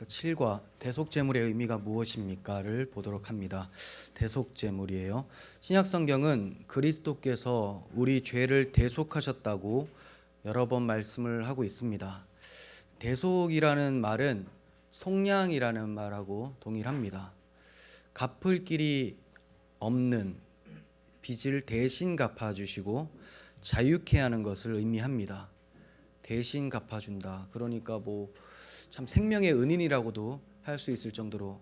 7과 대속제물의 의미가 무엇입니까를 보도록 합니다. 대속제물이에요. 신약성경은 그리스도께서 우리 죄를 대속하셨다고 여러 번 말씀을 하고 있습니다. 대속이라는 말은 속량이라는 말하고 동일합니다. 갚을 길이 없는 빚을 대신 갚아주시고 자유케 하는 것을 의미합니다. 대신 갚아준다. 그러니까 참 생명의 은인이라고도 할 수 있을 정도로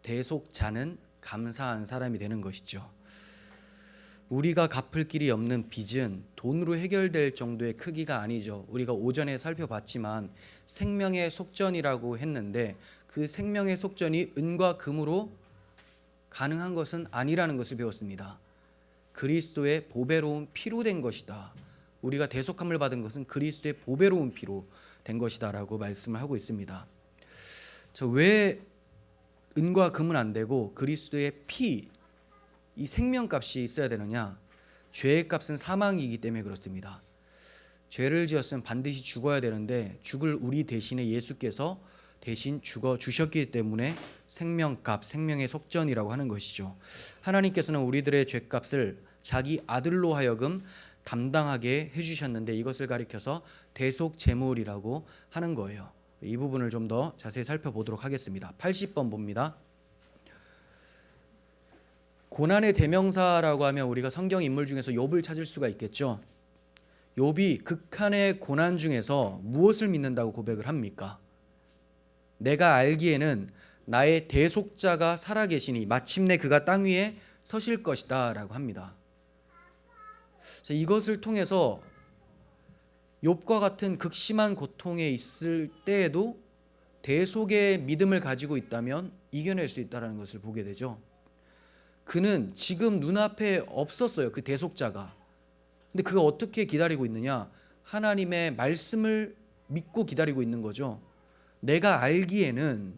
대속자는 감사한 사람이 되는 것이죠. 우리가 갚을 길이 없는 빚은 돈으로 해결될 정도의 크기가 아니죠. 우리가 오전에 살펴봤지만 생명의 속전이라고 했는데 그 생명의 속전이 은과 금으로 가능한 것은 아니라는 것을 배웠습니다. 그리스도의 보배로운 피로 된 것이다. 우리가 대속함을 받은 것은 그리스도의 보배로운 피로 된 것이다 라고 말씀을 하고 있습니다. 왜 은과 금은 안 되고 그리스도의 피, 이 생명값이 있어야 되느냐? 죄의 값은 사망이기 때문에 그렇습니다. 죄를 지었으면 반드시 죽어야 되는데 죽을 우리 대신에 예수께서 대신 죽어 주셨기 때문에 생명값, 생명의 속전이라고 하는 것이죠. 하나님께서는 우리들의 죄값을 자기 아들로 하여금 담당하게 해주셨는데 이것을 가리켜서 대속제물이라고 하는 거예요. 이 부분을 좀 더 자세히 살펴보도록 하겠습니다. 80번 봅니다. 고난의 대명사라고 하면 우리가 성경 인물 중에서 욥을 찾을 수가 있겠죠. 욥이 극한의 고난 중에서 무엇을 믿는다고 고백을 합니까? 내가 알기에는 나의 대속자가 살아계시니 마침내 그가 땅 위에 서실 것이다 라고 합니다. 이것을 통해서 욥과 같은 극심한 고통에 있을 때에도 대속의 믿음을 가지고 있다면 이겨낼 수 있다는 것을 보게 되죠. 그는 지금 눈앞에 없었어요. 그 대속자가. 근데 그가 어떻게 기다리고 있느냐? 하나님의 말씀을 믿고 기다리고 있는 거죠. 내가 알기에는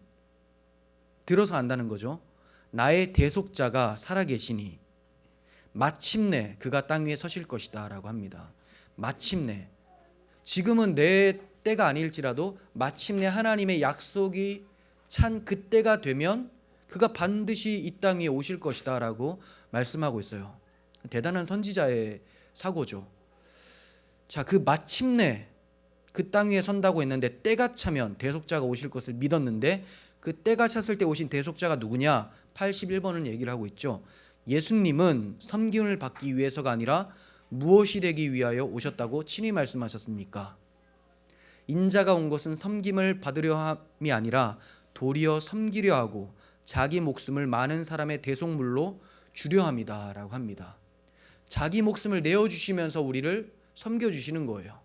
들어서 안다는 거죠. 나의 대속자가 살아계시니 마침내 그가 땅 위에 서실 것이다 라고 합니다. 마침내. 지금은 내 때가 아닐지라도 마침내 하나님의 약속이 찬 그때가 되면 그가 반드시 이 땅 위에 오실 것이다 라고 말씀하고 있어요. 대단한 선지자의 사고죠. 그 마침내 그 땅 위에 선다고 했는데 때가 차면 대속자가 오실 것을 믿었는데 그 때가 찼을 때 오신 대속자가 누구냐? 81번을 얘기를 하고 있죠. 예수님은 섬김을 받기 위해서가 아니라 무엇이 되기 위하여 오셨다고 친히 말씀하셨습니까? 인자가 온 것은 섬김을 받으려 함이 아니라 도리어 섬기려 하고 자기 목숨을 많은 사람의 대속물로 주려 함이다 라고 합니다. 자기 목숨을 내어주시면서 우리를 섬겨주시는 거예요.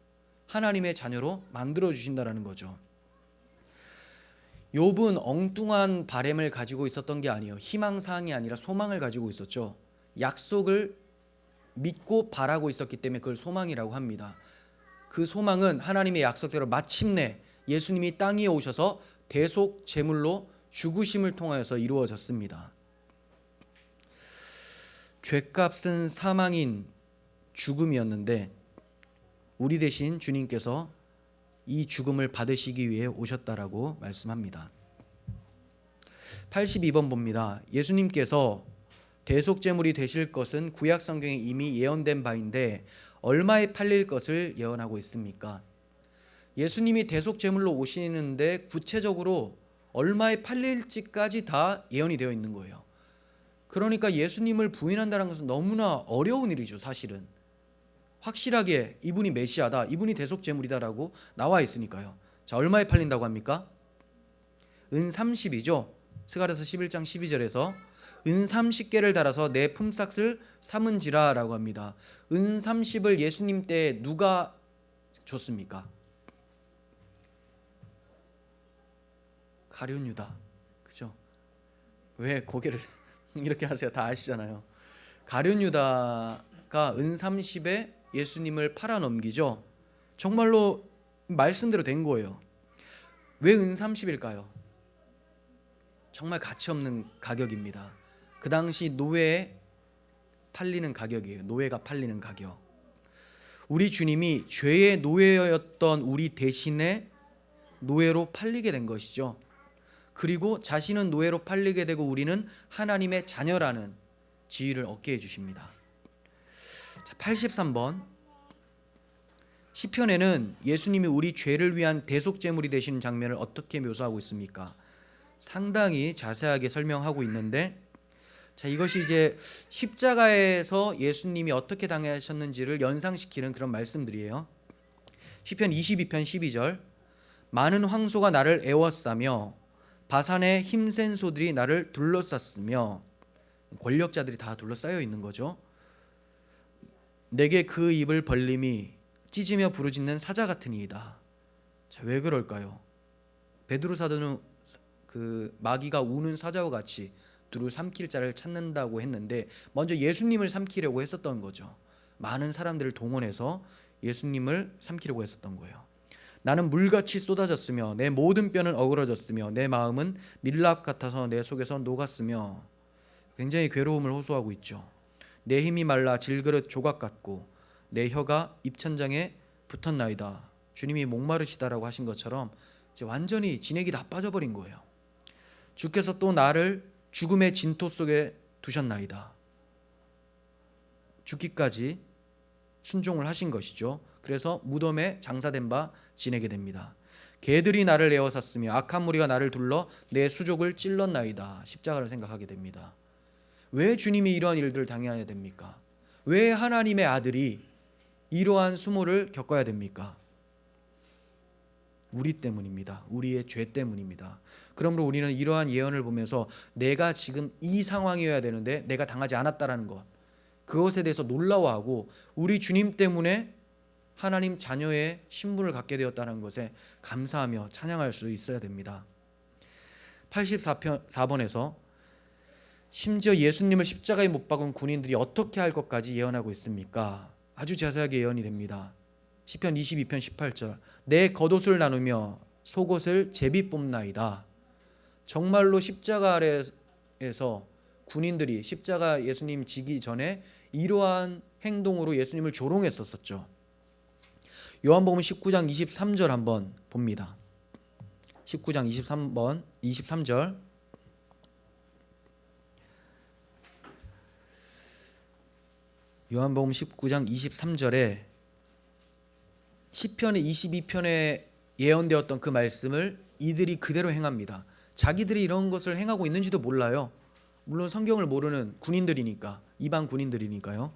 하나님의 자녀로 만들어 주신다는 거죠. 욥은 엉뚱한 바램을 가지고 있었던 게 아니에요. 희망사항이 아니라 소망을 가지고 있었죠. 약속을 믿고 바라고 있었기 때문에 그걸 소망이라고 합니다. 그 소망은 하나님의 약속대로 마침내 예수님이 땅 위에 오셔서 대속 제물로 죽으심을 통하여서 이루어졌습니다. 죄값은 사망인 죽음이었는데 우리 대신 주님께서 이 죽음을 받으시기 위해 오셨다라고 말씀합니다. 82번 봅니다. 예수님께서 대속제물이 되실 것은 구약 성경에 이미 예언된 바인데 얼마에 팔릴 것을 예언하고 있습니까? 예수님이 대속제물로 오시는데 구체적으로 얼마에 팔릴지까지 다 예언이 되어 있는 거예요. 그러니까 예수님을 부인한다는 것은 너무나 어려운 일이죠. 사실은 확실하게 이분이 메시아다, 이분이 대속제물이다라고 나와 있으니까요. 얼마에 팔린다고 합니까? 은 30이죠. 스가랴서 11장 12절에서 은 30개를 달아서 내 품삯을 삼은지라 라고 합니다. 은 30을 예수님 때 누가 줬습니까? 가룟 유다. 그죠? 왜 고개를 이렇게 하세요? 다 아시잖아요. 가룟 유다가 은 30에 예수님을 팔아 넘기죠. 정말로 말씀대로 된 거예요. 왜 은 30일까요? 정말 가치 없는 가격입니다. 그 당시 노예에 팔리는 가격이에요. 노예가 팔리는 가격. 우리 주님이 죄의 노예였던 우리 대신에 노예로 팔리게 된 것이죠. 그리고 자신은 노예로 팔리게 되고 우리는 하나님의 자녀라는 지위를 얻게 해주십니다. 83번 시편에는 예수님이 우리 죄를 위한 대속제물이 되시는 장면을 어떻게 묘사하고 있습니까? 상당히 자세하게 설명하고 있는데, 이것이 이제 십자가에서 예수님이 어떻게 당하셨는지를 연상시키는 그런 말씀들이에요. 시편 22편 12절, 많은 황소가 나를 애워싸며 바산의 힘센 소들이 나를 둘러쌌으며, 권력자들이 다 둘러싸여 있는 거죠. 내게 그 입을 벌림이 찢으며 부르짖는 사자 같으니이다. 왜 그럴까요? 베드로 사도는 그 마귀가 우는 사자와 같이 두루 삼킬 자를 찾는다고 했는데, 먼저 예수님을 삼키려고 했었던 거죠. 많은 사람들을 동원해서 예수님을 삼키려고 했었던 거예요. 나는 물같이 쏟아졌으며 내 모든 뼈는 어그러졌으며 내 마음은 밀랍 같아서 내 속에서 녹았으며, 굉장히 괴로움을 호소하고 있죠. 내 힘이 말라 질그릇 조각 같고 내 혀가 입천장에 붙었나이다. 주님이 목마르시다라고 하신 것처럼 이제 완전히 진액이 다 빠져버린 거예요. 주께서 또 나를 죽음의 진토 속에 두셨나이다. 죽기까지 순종을 하신 것이죠. 그래서 무덤에 장사된 바 지내게 됩니다. 개들이 나를 에워쌌으며 악한 무리가 나를 둘러 내 수족을 찔렀나이다. 십자가를 생각하게 됩니다. 왜 주님이 이러한 일들을 당해야 됩니까? 왜 하나님의 아들이 이러한 수모를 겪어야 됩니까? 우리 때문입니다. 우리의 죄 때문입니다. 그러므로 우리는 이러한 예언을 보면서 내가 지금 이 상황이어야 되는데 내가 당하지 않았다라는 것, 그것에 대해서 놀라워하고 우리 주님 때문에 하나님 자녀의 신분을 갖게 되었다는 것에 감사하며 찬양할 수 있어야 됩니다. 84번에서 심지어 예수님을 십자가에 못 박은 군인들이 어떻게 할 것까지 예언하고 있습니까? 아주 자세하게 예언이 됩니다. 시편 22편 18절, 내 겉옷을 나누며 속옷을 제비 뽑나이다. 정말로 십자가 아래에서 군인들이 십자가 예수님 지기 전에 이러한 행동으로 예수님을 조롱했었죠. 요한복음 19장 23절 한번 봅니다. 19장 23절, 요한복음 19장 23절에 시편의 22편에 예언되었던 그 말씀을 이들이 그대로 행합니다. 자기들이 이런 것을 행하고 있는지도 몰라요. 물론 성경을 모르는 군인들이니까, 이방 군인들이니까요.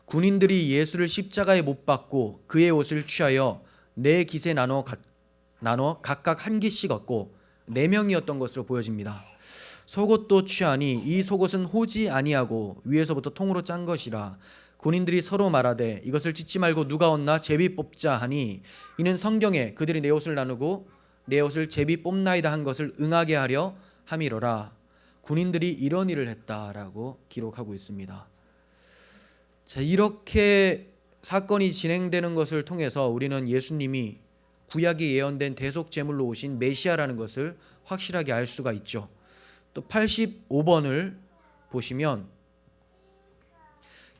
군인들이 예수를 십자가에 못 박고 그의 옷을 취하여 네 깃에 나눠 각각 한 깃씩 얻고 4명이었던 것으로 보여집니다. 속옷도 취하니 이 속옷은 호지 아니하고 위에서부터 통으로 짠 것이라. 군인들이 서로 말하되 이것을 찢지 말고 누가 얻나 제비 뽑자 하니, 이는 성경에 그들이 내 옷을 나누고 내 옷을 제비 뽑나이다 한 것을 응하게 하려 함이로라. 군인들이 이런 일을 했다라고 기록하고 있습니다. 이렇게 사건이 진행되는 것을 통해서 우리는 예수님이 구약에 예언된 대속 제물로 오신 메시아라는 것을 확실하게 알 수가 있죠. 또 85번을 보시면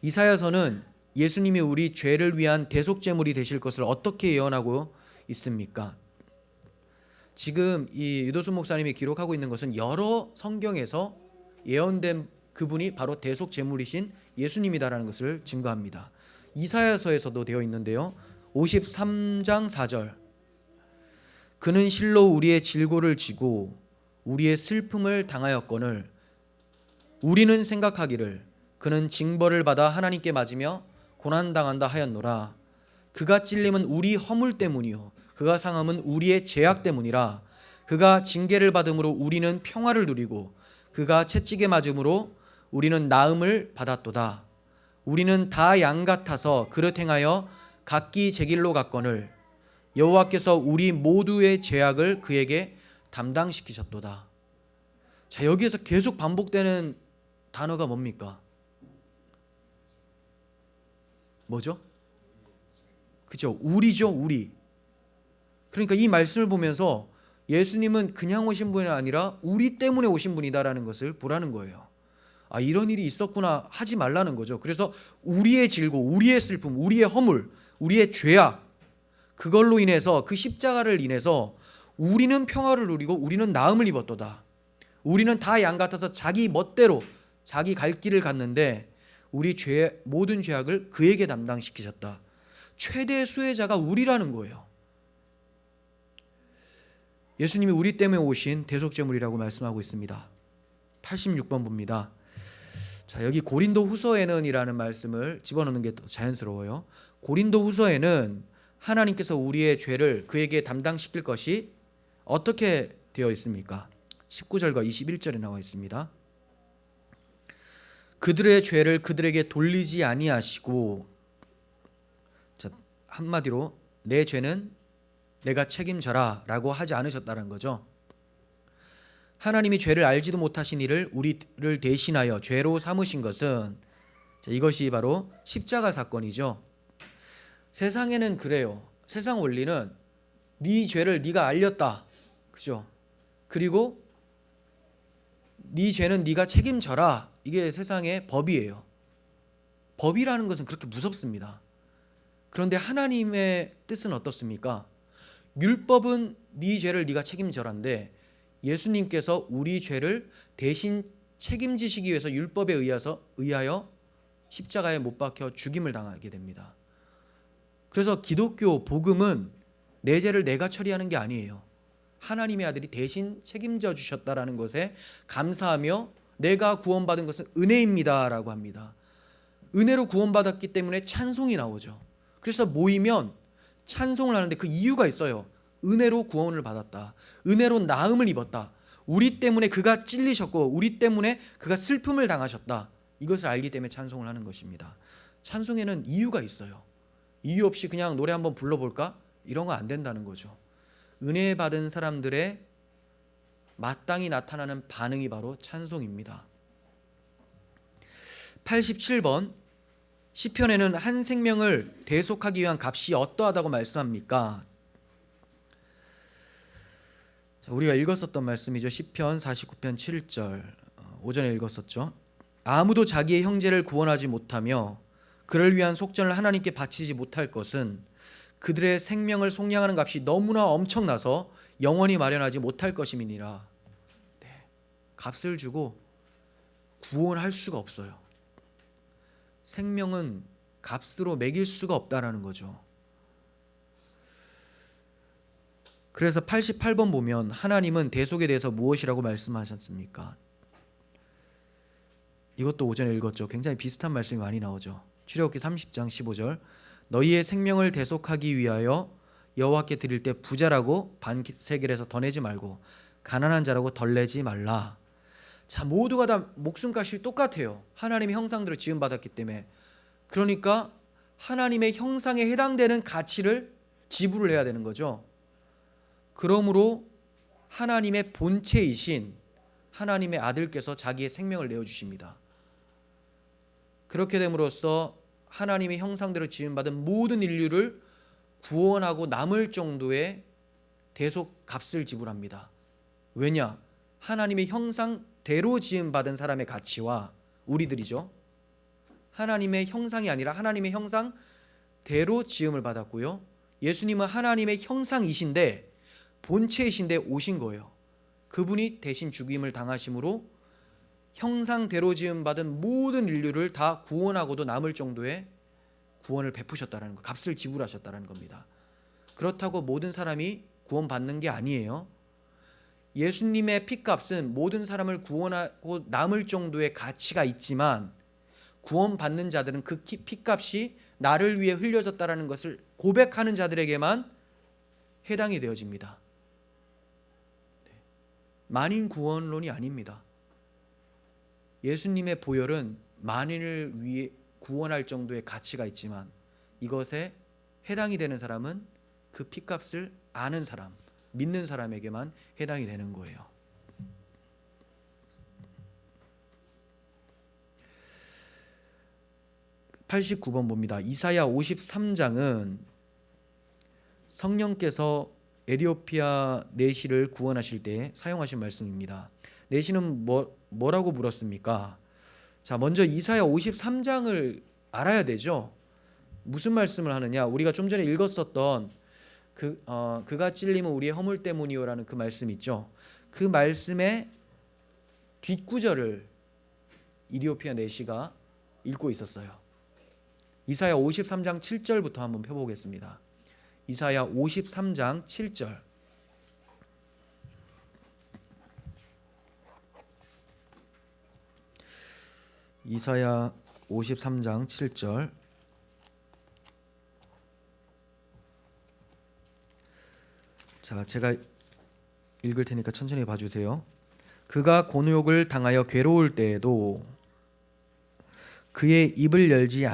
이사야서는 예수님이 우리 죄를 위한 대속 제물이 되실 것을 어떻게 예언하고 있습니까? 지금 이 유도순 목사님이 기록하고 있는 것은 여러 성경에서 예언된 그분이 바로 대속 제물이신 예수님이다라는 것을 증거합니다. 이사야서에서도 되어 있는데요. 53장 4절, 그는 실로 우리의 질고를 지고 우리의 슬픔을 당하였거늘 우리는 생각하기를 그는 징벌을 받아 하나님께 맞으며 고난당한다 하였노라. 그가 찔림은 우리 허물 때문이요 그가 상함은 우리의 죄악 때문이라. 그가 징계를 받음으로 우리는 평화를 누리고 그가 채찍에 맞음으로 우리는 나음을 받았도다. 우리는 다 양 같아서 그릇 행하여 각기 제 길로 갔거늘 여호와께서 우리 모두의 죄악을 그에게 담당시키셨도다. 여기에서 계속 반복되는 단어가 뭡니까? 뭐죠? 그죠? 우리죠, 우리. 그러니까 이 말씀을 보면서 예수님은 그냥 오신 분이 아니라 우리 때문에 오신 분이다라는 것을 보라는 거예요. 이런 일이 있었구나 하지 말라는 거죠. 그래서 우리의 질고, 우리의 슬픔, 우리의 허물, 우리의 죄악, 그걸로 인해서, 그 십자가를 인해서 우리는 평화를 누리고 우리는 나음을 입었도다. 우리는 다 양 같아서 자기 멋대로 자기 갈 길을 갔는데 우리 모든 죄악을 그에게 담당시키셨다. 최대 수혜자가 우리라는 거예요. 예수님이 우리 때문에 오신 대속제물이라고 말씀하고 있습니다. 86번 봅니다. 자, 여기 고린도 후서에는 이라는 말씀을 집어넣는 게 더 자연스러워요. 고린도 후서에는 하나님께서 우리의 죄를 그에게 담당시킬 것이 어떻게 되어 있습니까? 19절과 21절에 나와 있습니다. 그들의 죄를 그들에게 돌리지 아니하시고, 자, 한마디로 내 죄는 내가 책임져라 라고 하지 않으셨다는 거죠. 하나님이 죄를 알지도 못하신 이를 우리를 대신하여 죄로 삼으신 것은, 자, 이것이 바로 십자가 사건이죠. 세상에는 그래요. 세상 원리는 네 죄를 네가 알렸다, 그죠? 그리고 네 죄는 네가 책임져라. 이게 세상의 법이에요. 법이라는 것은 그렇게 무섭습니다. 그런데 하나님의 뜻은 어떻습니까? 율법은 네 죄를 네가 책임져라인데 예수님께서 우리 죄를 대신 책임지시기 위해서 율법에 의하여 십자가에 못 박혀 죽임을 당하게 됩니다. 그래서 기독교 복음은 내 죄를 내가 처리하는 게 아니에요. 하나님의 아들이 대신 책임져 주셨다라는 것에 감사하며 내가 구원받은 것은 은혜입니다 라고 합니다. 은혜로 구원받았기 때문에 찬송이 나오죠. 그래서 모이면 찬송을 하는데 그 이유가 있어요. 은혜로 구원을 받았다. 은혜로 나음을 입었다. 우리 때문에 그가 찔리셨고 우리 때문에 그가 슬픔을 당하셨다. 이것을 알기 때문에 찬송을 하는 것입니다. 찬송에는 이유가 있어요. 이유 없이 그냥 노래 한번 불러볼까? 이런 거 안 된다는 거죠. 은혜 받은 사람들의 마땅히 나타나는 반응이 바로 찬송입니다. 87번 시편에는 한 생명을 대속하기 위한 값이 어떠하다고 말씀합니까? 자, 우리가 읽었었던 말씀이죠. 시편 49편 7절 오전에 읽었었죠. 아무도 자기의 형제를 구원하지 못하며 그를 위한 속전을 하나님께 바치지 못할 것은 그들의 생명을 속량하는 값이 너무나 엄청나서 영원히 마련하지 못할 것임이니라. 네, 값을 주고 구원할 수가 없어요. 생명은 값으로 매길 수가 없다라는 거죠. 그래서 88번 보면 하나님은 대속에 대해서 무엇이라고 말씀하셨습니까? 이것도 오전에 읽었죠. 굉장히 비슷한 말씀이 많이 나오죠. 출애굽기 30장 15절 너희의 생명을 대속하기 위하여 여호와께 드릴 때 부자라고 반세겔에서 더 내지 말고 가난한 자라고 덜 내지 말라. 자, 모두가 다 목숨값이 똑같아요. 하나님의 형상대로 지음받았기 때문에. 그러니까 하나님의 형상에 해당되는 가치를 지불을 해야 되는 거죠. 그러므로 하나님의 본체이신 하나님의 아들께서 자기의 생명을 내어주십니다. 그렇게 됨으로써 하나님의 형상대로 지음받은 모든 인류를 구원하고 남을 정도의 대속 값을 지불합니다. 왜냐? 하나님의 형상대로 지음받은 사람의 가치와 우리들이죠. 하나님의 형상이 아니라 하나님의 형상대로 지음을 받았고요. 예수님은 하나님의 형상이신데 본체이신데 오신 거예요. 그분이 대신 죽임을 당하심으로 형상대로 지음받은 모든 인류를 다 구원하고도 남을 정도의 구원을 베푸셨다는 것, 값을 지불하셨다는 겁니다. 그렇다고 모든 사람이 구원받는 게 아니에요. 예수님의 피값은 모든 사람을 구원하고 남을 정도의 가치가 있지만 구원받는 자들은 그 피값이 나를 위해 흘려졌다는 것을 고백하는 자들에게만 해당이 되어집니다. 만인 구원론이 아닙니다. 예수님의 보혈은 만인을 위해 구원할 정도의 가치가 있지만 이것에 해당이 되는 사람은 그 피값을 아는 사람, 믿는 사람에게만 해당이 되는 거예요. (89번) 봅니다. 이사야 53장은 성령께서 에디오피아 내시를 구원하실 때 사용하신 말씀입니다. 내시는 뭐라고 물었습니까? 자, 먼저 이사야 53장을 알아야 되죠. 무슨 말씀을 하느냐? 우리가 좀 전에 읽었었던 그가 찔림은 우리의 허물 때문이요라는 그 말씀 있죠. 그 말씀의 뒷구절을 이디오피아 내시가 읽고 있었어요. 이사야 53장 7절부터 한번 펴보겠습니다. 이사야 53장 7절. 이사야 53장 7절. 자, 제가 읽을 테니까 천천히 봐주세요. 그가 곤욕을 당하여 괴로울 때에도 그의 입을 열지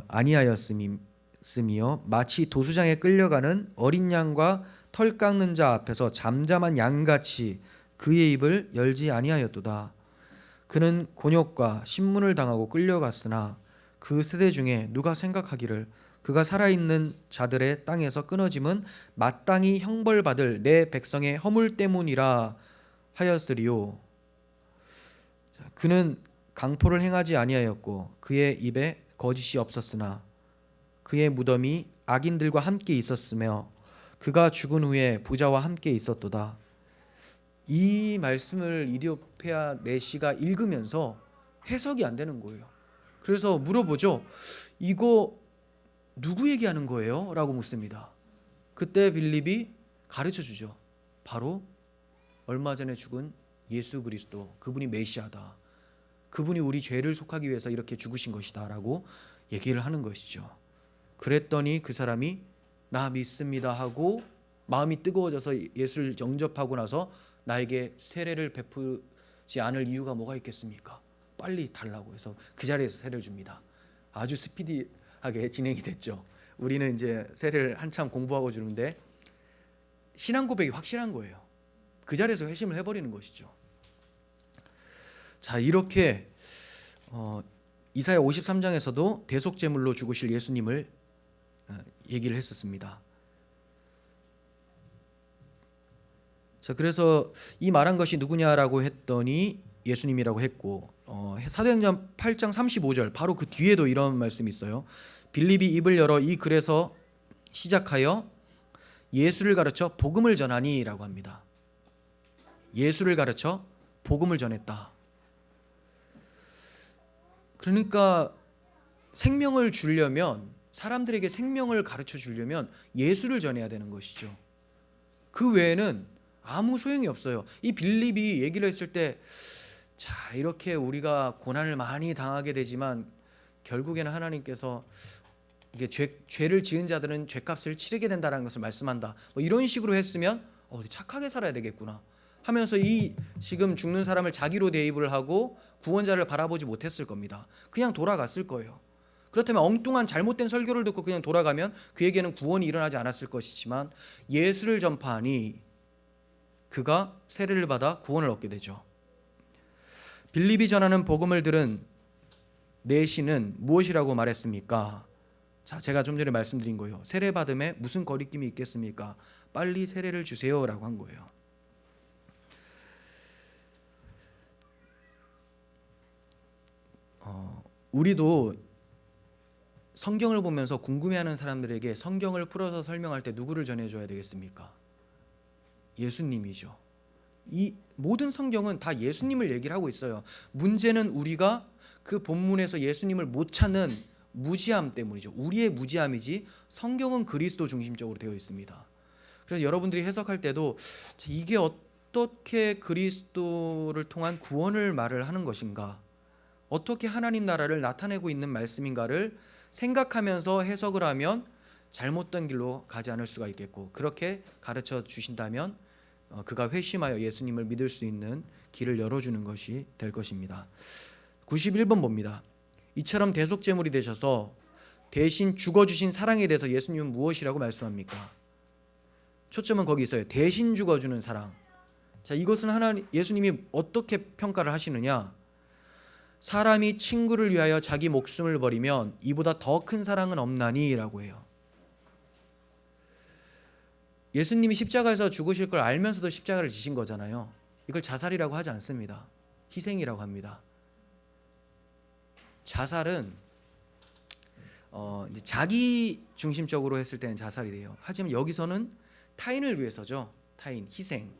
아니하였음이며 마치 도수장에 끌려가는 어린 양과 털 깎는 자 앞에서 잠잠한 양같이 그의 입을 열지 아니하였도다. 그는 곤욕과 신문을 당하고 끌려갔으나 그 세대 중에 누가 생각하기를 그가 살아있는 자들의 땅에서 끊어짐은 마땅히 형벌받을 내 백성의 허물 때문이라 하였으리요. 그는 강포를 행하지 아니하였고 그의 입에 거짓이 없었으나 그의 무덤이 악인들과 함께 있었으며 그가 죽은 후에 부자와 함께 있었도다. 이 말씀을 이디오피아 내시가 읽으면서 해석이 안 되는 거예요. 그래서 물어보죠. 이거 누구 얘기하는 거예요? 라고 묻습니다. 그때 빌립이 가르쳐 주죠. 바로 얼마 전에 죽은 예수 그리스도, 그분이 메시아다. 그분이 우리 죄를 속하기 위해서 이렇게 죽으신 것이다 라고 얘기를 하는 것이죠. 그랬더니 그 사람이 나 믿습니다 하고 마음이 뜨거워져서 예수를 영접하고 나서 나에게 세례를 베푸지 않을 이유가 뭐가 있겠습니까? 빨리 달라고 해서 그 자리에서 세례를 줍니다. 아주 스피디하게 진행이 됐죠. 우리는 이제 세례를 한참 공부하고 주는데 신앙 고백이 확실한 거예요. 그 자리에서 회심을 해버리는 것이죠. 자, 이렇게 이사야 53장에서도 대속제물로 죽으실 예수님을 얘기를 했었습니다. 자, 그래서 이 말한 것이 누구냐라고 했더니 예수님이라고 했고, 사도행전 8장 35절 바로 그 뒤에도 이런 말씀이 있어요. 빌립이 입을 열어 이 글에서 시작하여 예수를 가르쳐 복음을 전하니라고 합니다. 예수를 가르쳐 복음을 전했다. 그러니까 생명을 주려면, 사람들에게 생명을 가르쳐 주려면 예수를 전해야 되는 것이죠. 그 외에는 아무 소용이 없어요. 이 빌립이 얘기를 했을 때, 자, 이렇게 우리가 고난을 많이 당하게 되지만 결국에는 하나님께서 이게 죄를 지은 자들은 죄값을 치르게 된다는 것을 말씀한다. 뭐 이런 식으로 했으면 착하게 살아야 되겠구나 하면서 이 지금 죽는 사람을 자기로 대입을 하고 구원자를 바라보지 못했을 겁니다. 그냥 돌아갔을 거예요. 그렇다면 엉뚱한 잘못된 설교를 듣고 그냥 돌아가면 그에게는 구원이 일어나지 않았을 것이지만 예수를 전파하니 그가 세례를 받아 구원을 얻게 되죠. 빌립이 전하는 복음을 들은 내시는 무엇이라고 말했습니까? 자, 제가 좀 전에 말씀드린 거예요. 세례 받음에 무슨 거리낌이 있겠습니까? 빨리 세례를 주세요라고 한 거예요. 우리도 성경을 보면서 궁금해하는 사람들에게 성경을 풀어서 설명할 때 누구를 전해줘야 되겠습니까? 예수님이죠. 이 모든 성경은 다 예수님을 얘기를 하고 있어요. 문제는 우리가 그 본문에서 예수님을 못 찾는 무지함 때문이죠. 우리의 무지함이지 성경은 그리스도 중심적으로 되어 있습니다. 그래서 여러분들이 해석할 때도 이게 어떻게 그리스도를 통한 구원을 말을 하는 것인가, 어떻게 하나님 나라를 나타내고 있는 말씀인가를 생각하면서 해석을 하면 잘못된 길로 가지 않을 수가 있겠고, 그렇게 가르쳐 주신다면 그가 회심하여 예수님을 믿을 수 있는 길을 열어주는 것이 될 것입니다. 91번 봅니다. 이처럼 대속제물이 되셔서 대신 죽어주신 사랑에 대해서 예수님은 무엇이라고 말씀합니까? 초점은 거기 있어요. 대신 죽어주는 사랑. 자, 이것은 예수님이 어떻게 평가를 하시느냐? 사람이 친구를 위하여 자기 목숨을 버리면 이보다 더 큰 사랑은 없나니 라고 해요. 예수님이 십자가에서 죽으실 걸 알면서도 십자가를 지신 거잖아요. 이걸 자살이라고 하지 않습니다. 희생이라고 합니다. 자살은 이제 자기 중심적으로 했을 때는 자살이 돼요. 하지만 여기서는 타인을 위해서죠. 타인, 희생.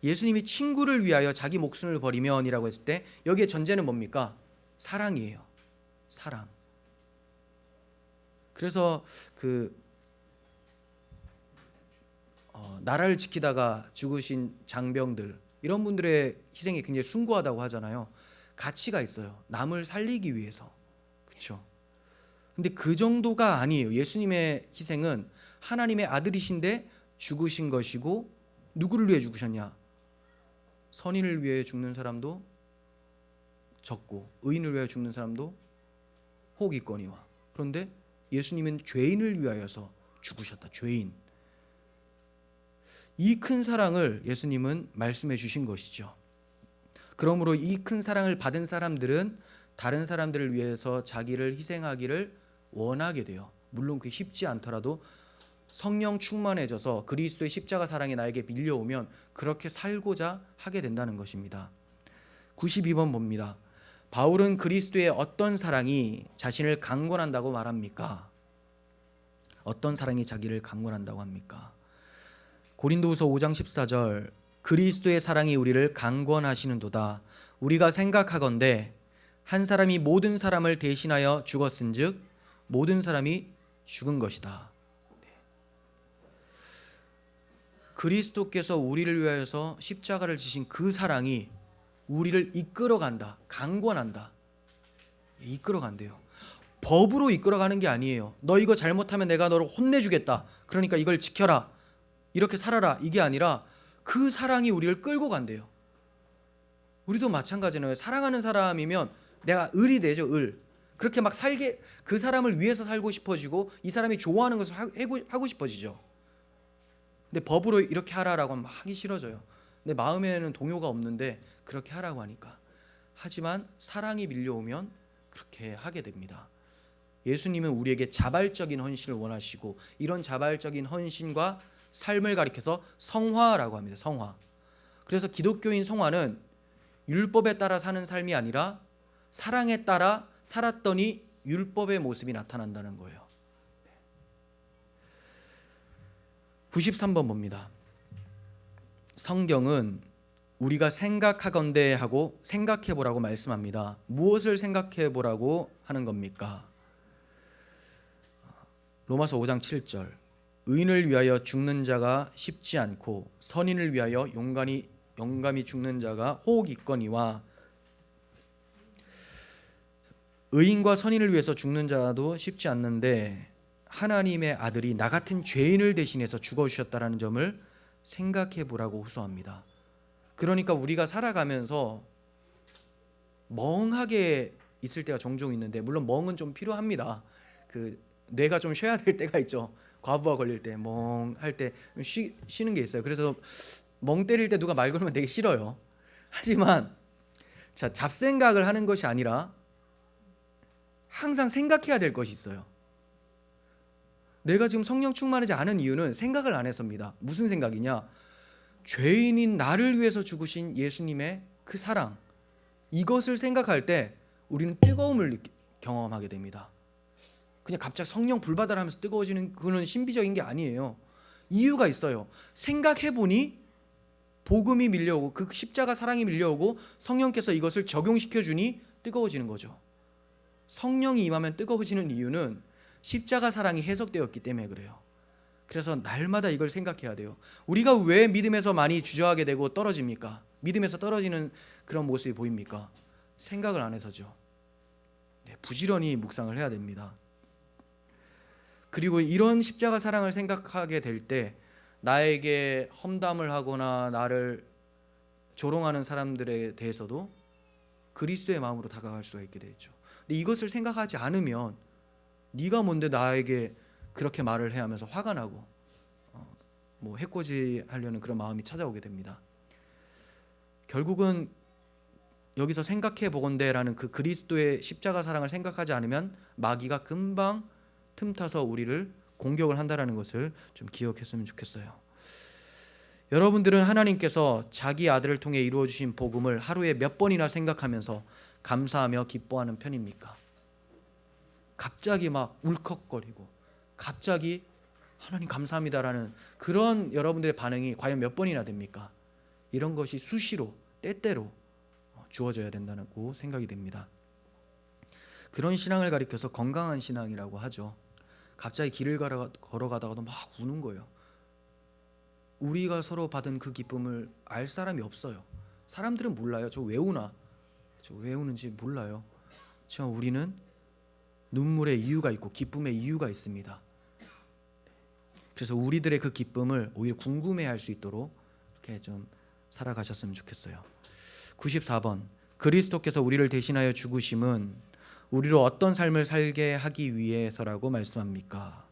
예수님이 친구를 위하여 자기 목숨을 버리면이라고 했을 때 여기에 전제는 뭡니까? 사랑이에요. 사랑. 그래서 나라를 지키다가 죽으신 장병들, 이런 분들의 희생이 굉장히 숭고하다고 하잖아요. 가치가 있어요. 남을 살리기 위해서. 그렇죠? 근데 그 정도가 아니에요. 예수님의 희생은 하나님의 아들이신데 죽으신 것이고, 누구를 위해 죽으셨냐? 선인을 위해 죽는 사람도 적고 의인을 위해 죽는 사람도 혹 있거니와. 그런데 예수님은 죄인을 위하여서 죽으셨다. 죄인. 이 큰 사랑을 예수님은 말씀해 주신 것이죠. 그러므로 이 큰 사랑을 받은 사람들은 다른 사람들을 위해서 자기를 희생하기를 원하게 돼요. 물론 그게 쉽지 않더라도 성령 충만해져서 그리스도의 십자가 사랑이 나에게 밀려오면 그렇게 살고자 하게 된다는 것입니다. 92번 봅니다. 바울은 그리스도의 어떤 사랑이 자신을 강권한다고 말합니까? 어떤 사랑이 자기를 강권한다고 합니까? 고린도후서 5장 14절, 그리스도의 사랑이 우리를 강권하시는도다. 우리가 생각하건대 한 사람이 모든 사람을 대신하여 죽었은즉 모든 사람이 죽은 것이다. 그리스도께서 우리를 위하여서 십자가를 지신 그 사랑이 우리를 이끌어간다. 강권한다. 이끌어간대요. 법으로 이끌어가는 게 아니에요. 너 이거 잘못하면 내가 너를 혼내주겠다. 그러니까 이걸 지켜라. 이렇게 살아라. 이게 아니라 그 사랑이 우리를 끌고 간대요. 우리도 마찬가지네요. 사랑하는 사람이면 내가 을이 되죠. 을. 그렇게 막 살게, 그 사람을 위해서 살고 싶어지고 이 사람이 좋아하는 것을 하고 싶어지죠. 근데 법으로 이렇게 하라라고 하면 하기 싫어져요. 내 마음에는 동요가 없는데 그렇게 하라고 하니까. 하지만 사랑이 밀려오면 그렇게 하게 됩니다. 예수님은 우리에게 자발적인 헌신을 원하시고, 이런 자발적인 헌신과 삶을 가리켜서 성화라고 합니다. 성화. 그래서 기독교인 성화는 율법에 따라 사는 삶이 아니라 사랑에 따라 살았더니 율법의 모습이 나타난다는 거예요. 93번 봅니다. 성경은 우리가 생각하건대 하고 생각해보라고 말씀합니다. 무엇을 생각해보라고 하는 겁니까? 로마서 5장 7절, 의인을 위하여 죽는 자가 쉽지 않고 선인을 위하여 용감히 죽는 자가 혹 있거니와. 의인과 선인을 위해서 죽는 자도 쉽지 않는데 하나님의 아들이 나 같은 죄인을 대신해서 죽어주셨다는 점을 생각해보라고 호소합니다. 그러니까 우리가 살아가면서 멍하게 있을 때가 종종 있는데, 물론 멍은 좀 필요합니다. 뇌가 좀 쉬어야 될 때가 있죠. 과부하 걸릴 때 멍할 때 쉬는 게 있어요. 그래서 멍 때릴 때 누가 말 걸면 되게 싫어요. 하지만 잡생각을 하는 것이 아니라 항상 생각해야 될 것이 있어요. 내가 지금 성령 충만하지 않은 이유는 생각을 안 해서입니다. 무슨 생각이냐? 죄인인 나를 위해서 죽으신 예수님의 그 사랑, 이것을 생각할 때 우리는 뜨거움을 경험하게 됩니다. 그냥 갑자기 성령 불받아라 하면서 뜨거워지는 그런 신비적인 게 아니에요. 이유가 있어요. 생각해보니 복음이 밀려오고 그 십자가 사랑이 밀려오고 성령께서 이것을 적용시켜주니 뜨거워지는 거죠. 성령이 임하면 뜨거워지는 이유는 십자가 사랑이 해석되었기 때문에 그래요. 그래서 날마다 이걸 생각해야 돼요. 우리가 왜 믿음에서 많이 주저하게 되고 떨어집니까? 믿음에서 떨어지는 그런 모습이 보입니까? 생각을 안 해서죠. 부지런히 묵상을 해야 됩니다. 그리고 이런 십자가 사랑을 생각하게 될 때 나에게 험담을 하거나 나를 조롱하는 사람들에 대해서도 그리스도의 마음으로 다가갈 수가 있게 되죠. 근데 이것을 생각하지 않으면 네가 뭔데 나에게 그렇게 말을 해 하면서 화가 나고 해코지하려는 그런 마음이 찾아오게 됩니다. 결국은 여기서 생각해 보건대라는 그 그리스도의 십자가 사랑을 생각하지 않으면 마귀가 금방 틈타서 우리를 공격을 한다는 것을 좀 기억했으면 좋겠어요. 여러분들은 하나님께서 자기 아들을 통해 이루어 주신 복음을 하루에 몇 번이나 생각하면서 감사하며 기뻐하는 편입니까? 갑자기 막 울컥거리고 갑자기 하나님 감사합니다라는 그런 여러분들의 반응이 과연 몇 번이나 됩니까? 이런 것이 수시로 때때로 주어져야 된다고 생각이 됩니다. 그런 신앙을 가리켜서 건강한 신앙이라고 하죠. 갑자기 길을 걸어가다가도 막 우는 거예요. 우리가 서로 받은 그 기쁨을 알 사람이 없어요. 사람들은 몰라요. 저 왜 우나? 저 왜 우는지 몰라요. 지만 우리는 눈물의 이유가 있고 기쁨의 이유가 있습니다. 그래서 우리들의 그 기쁨을 오히려 궁금해할 수 있도록 이렇게 좀 살아가셨으면 좋겠어요. 94번 그리스도께서 우리를 대신하여 죽으심은 우리로 어떤 삶을 살게 하기 위해서라고 말씀합니까?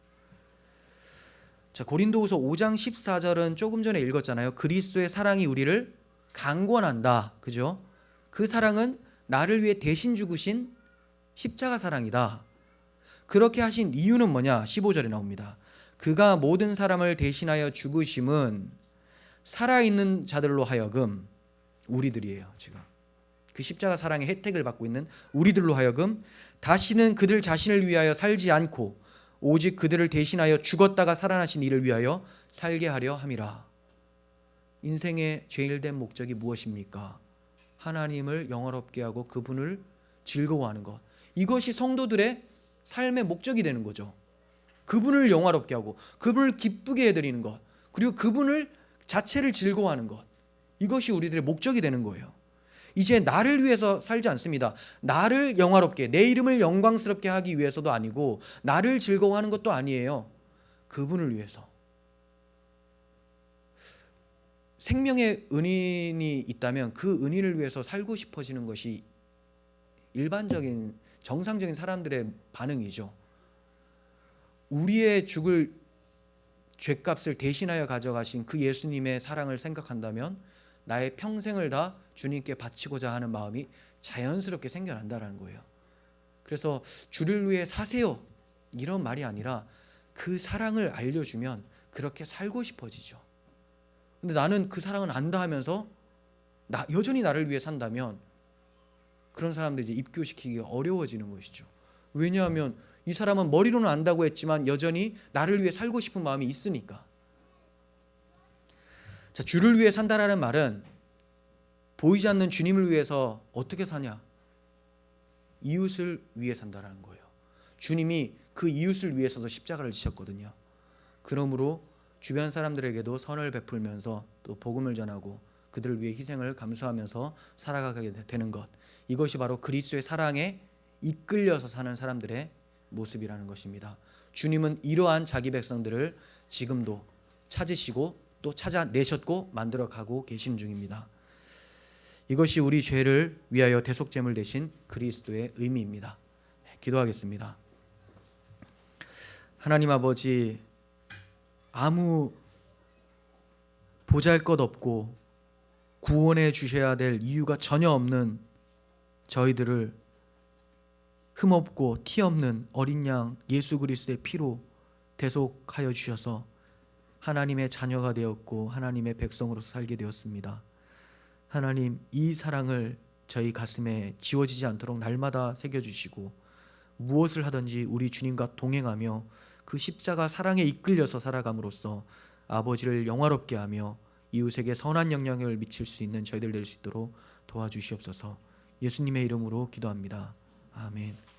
자, 고린도후서 5장 14절은 조금 전에 읽었잖아요. 그리스도의 사랑이 우리를 강권한다. 그죠? 그 사랑은 나를 위해 대신 죽으신 십자가 사랑이다. 그렇게 하신 이유는 뭐냐? 15절에 나옵니다. 그가 모든 사람을 대신하여 죽으심은 살아있는 자들로 하여금 우리들이에요. 지금 그 십자가 사랑의 혜택을 받고 있는 우리들로 하여금 다시는 그들 자신을 위하여 살지 않고 오직 그들을 대신하여 죽었다가 살아나신 이를 위하여 살게 하려 함이라. 인생의 제일된 목적이 무엇입니까? 하나님을 영화롭게 하고 그분을 즐거워하는 것. 이것이 성도들의 삶의 목적이 되는 거죠. 그분을 영화롭게 하고 그분을 기쁘게 해드리는 것, 그리고 그분을 자체를 즐거워하는 것. 이것이 우리들의 목적이 되는 거예요. 이제 나를 위해서 살지 않습니다. 나를 영화롭게, 내 이름을 영광스럽게 하기 위해서도 아니고 나를 즐거워하는 것도 아니에요. 그분을 위해서. 생명의 은인이 있다면 그 은인을 위해서 살고 싶어지는 것이 일반적인 정상적인 사람들의 반응이죠. 우리의 죽을 죗값을 대신하여 가져가신 그 예수님의 사랑을 생각한다면 나의 평생을 다 주님께 바치고자 하는 마음이 자연스럽게 생겨난다는 거예요. 그래서 주를 위해 사세요 이런 말이 아니라 그 사랑을 알려주면 그렇게 살고 싶어지죠. 근데 나는 그 사랑은 안다 하면서 여전히 나를 위해 산다면 그런 사람들이 이제 입교시키기가 어려워지는 것이죠. 왜냐하면 이 사람은 머리로는 안다고 했지만 여전히 나를 위해 살고 싶은 마음이 있으니까. 자, 주를 위해 산다라는 말은 보이지 않는 주님을 위해서 어떻게 사냐? 이웃을 위해 산다라는 거예요. 주님이 그 이웃을 위해서도 십자가를 지셨거든요. 그러므로 주변 사람들에게도 선을 베풀면서 또 복음을 전하고 그들을 위해 희생을 감수하면서 살아가게 되는 것. 이것이 바로 그리스도의 사랑에 이끌려서 사는 사람들의 모습이라는 것입니다. 주님은 이러한 자기 백성들을 지금도 찾으시고 또 찾아내셨고 만들어가고 계신 중입니다. 이것이 우리 죄를 위하여 대속제물 되신 그리스도의 의미입니다. 기도하겠습니다. 하나님 아버지, 아무 보잘것없고 구원해 주셔야 될 이유가 전혀 없는 저희들을 흠없고 티없는 어린 양 예수 그리스도의 피로 대속하여 주셔서 하나님의 자녀가 되었고 하나님의 백성으로서 살게 되었습니다. 하나님, 이 사랑을 저희 가슴에 지워지지 않도록 날마다 새겨주시고 무엇을 하든지 우리 주님과 동행하며 그 십자가 사랑에 이끌려서 살아감으로써 아버지를 영화롭게 하며 이웃에게 선한 영향을 미칠 수 있는 저희들 될 수 있도록 도와주시옵소서. 예수님의 이름으로 기도합니다. 아멘.